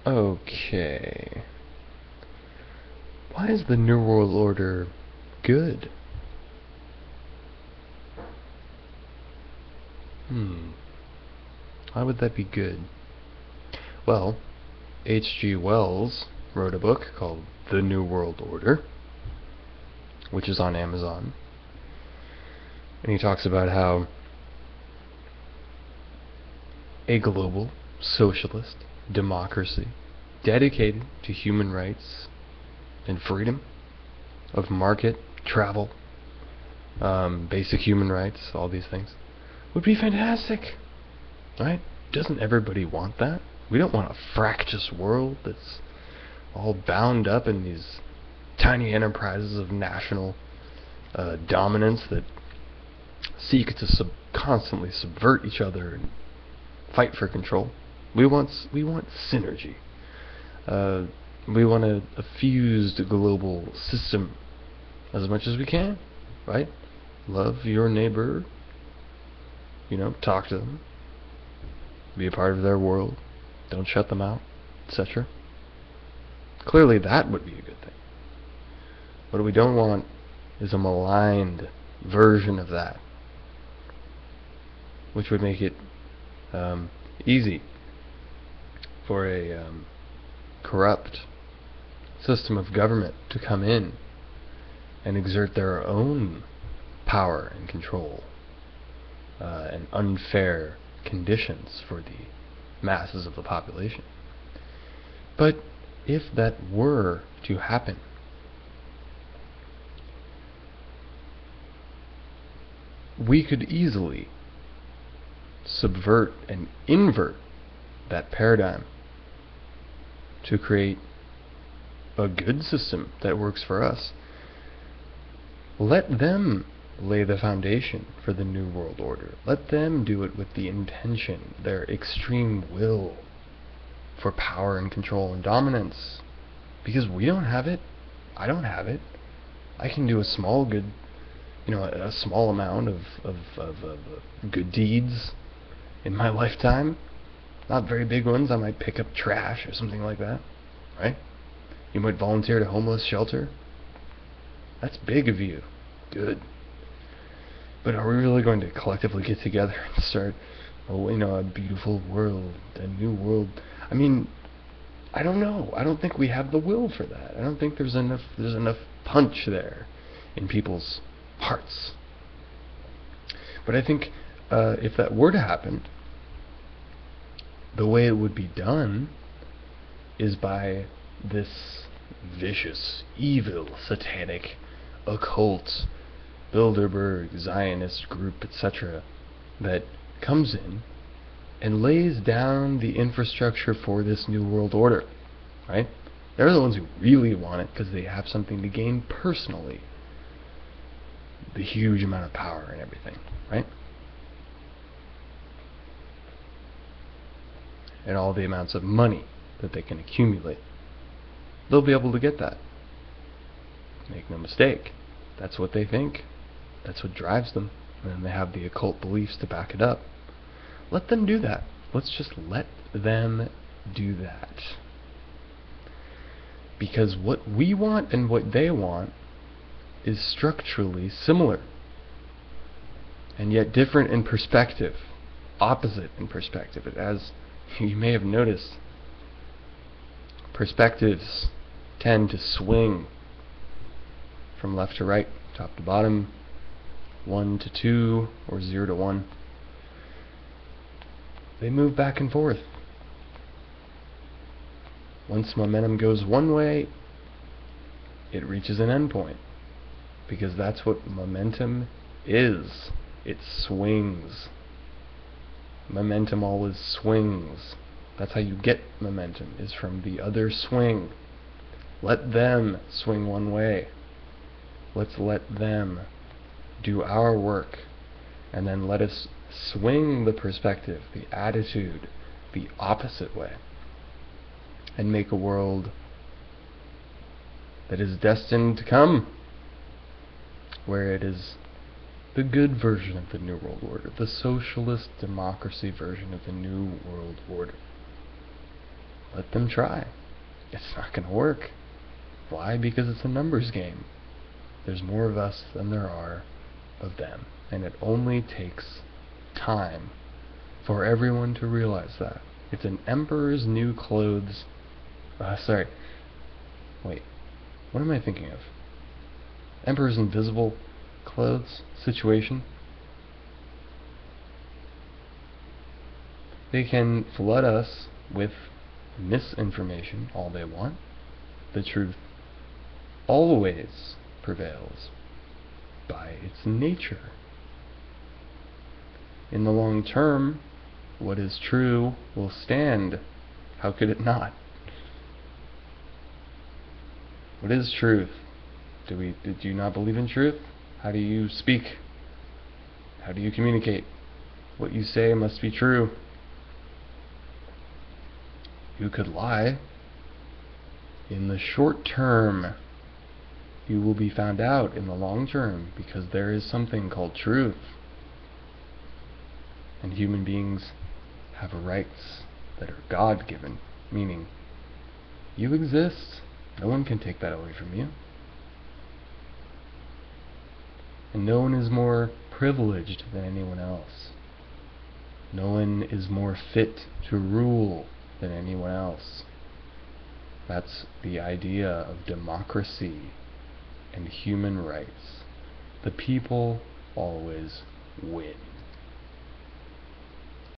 Okay. Why is the New World Order good? Why would that be good? Well, H.G. Wells wrote a book called The New World Order, which is on Amazon. And he talks about how a global socialist democracy dedicated to human rights and freedom of market, travel, basic human rights, all these things, would be fantastic, right? Doesn't everybody want that? We don't want a fractious world that's all bound up in these tiny enterprises of national dominance that seek to constantly subvert each other and fight for control. We want synergy. We want a fused global system as much as we can, right? Love your neighbor, talk to them, be a part of their world, don't shut them out, etc. Clearly that would be a good thing. What we don't want is a maligned version of that, which would make it easy for a corrupt system of government to come in and exert their own power and control and unfair conditions for the masses of the population. But if that were to happen, we could easily subvert and invert that paradigm to create a good system that works for us. Let them lay the foundation for the New World Order. Let them do it with the intention, their extreme will for power and control and dominance. Because we don't have it. I don't have it. I can do a small good, a small amount of good deeds in my lifetime. Not very big ones. I might pick up trash or something like that, right? You might volunteer at a homeless shelter. That's big of you. Good. But are we really going to collectively get together and start, a beautiful world, a new world? I mean, I don't know. I don't think we have the will for that. I don't think there's enough punch there in people's hearts. But I think if that were to happen, the way it would be done is by this vicious, evil, satanic, occult, Bilderberg, Zionist group, etc., that comes in and lays down the infrastructure for this New World Order, right? They're the ones who really want it because they have something to gain personally. The huge amount of power and everything, right? And all the amounts of money that they can accumulate. They'll be able to get that. Make no mistake. That's what they think. That's what drives them. And then they have the occult beliefs to back it up. Let them do that. Let's just let them do that. Because what we want and what they want is structurally similar. And yet different in perspective. Opposite in perspective. As you may have noticed, perspectives tend to swing from left to right, top to bottom, 1 to 2, or 0 to 1. They move back and forth. Once momentum goes one way, it reaches an endpoint. Because that's what momentum is. It swings. Momentum always swings. That's how you get momentum, is from the other swing. Let them swing one way. Let's let them do our work, and then let us swing the perspective, the attitude, the opposite way, and make a world that is destined to come, where it is the good version of the New World Order, the socialist democracy version of the New World Order. let them try. It's not going to work. Why? Because it's a numbers game. There's more of us than there are of them. And it only takes time for everyone to realize that. It's an emperor's new clothes. Sorry. Wait. What am I thinking of? Emperor's invisible clothes situation. They can flood us with misinformation all they want. The truth always prevails by its nature. In the long term, what is true will stand. How could it not? What is truth? Did you not believe in truth? How do you speak? How do you communicate? What you say must be true. You could lie. In the short term, you will be found out in the long term, because there is something called truth. And human beings have rights that are God-given, meaning you exist. No one can take that away from you. And no one is more privileged than anyone else. No one is more fit to rule than anyone else. That's the idea of democracy and human rights. The people always win.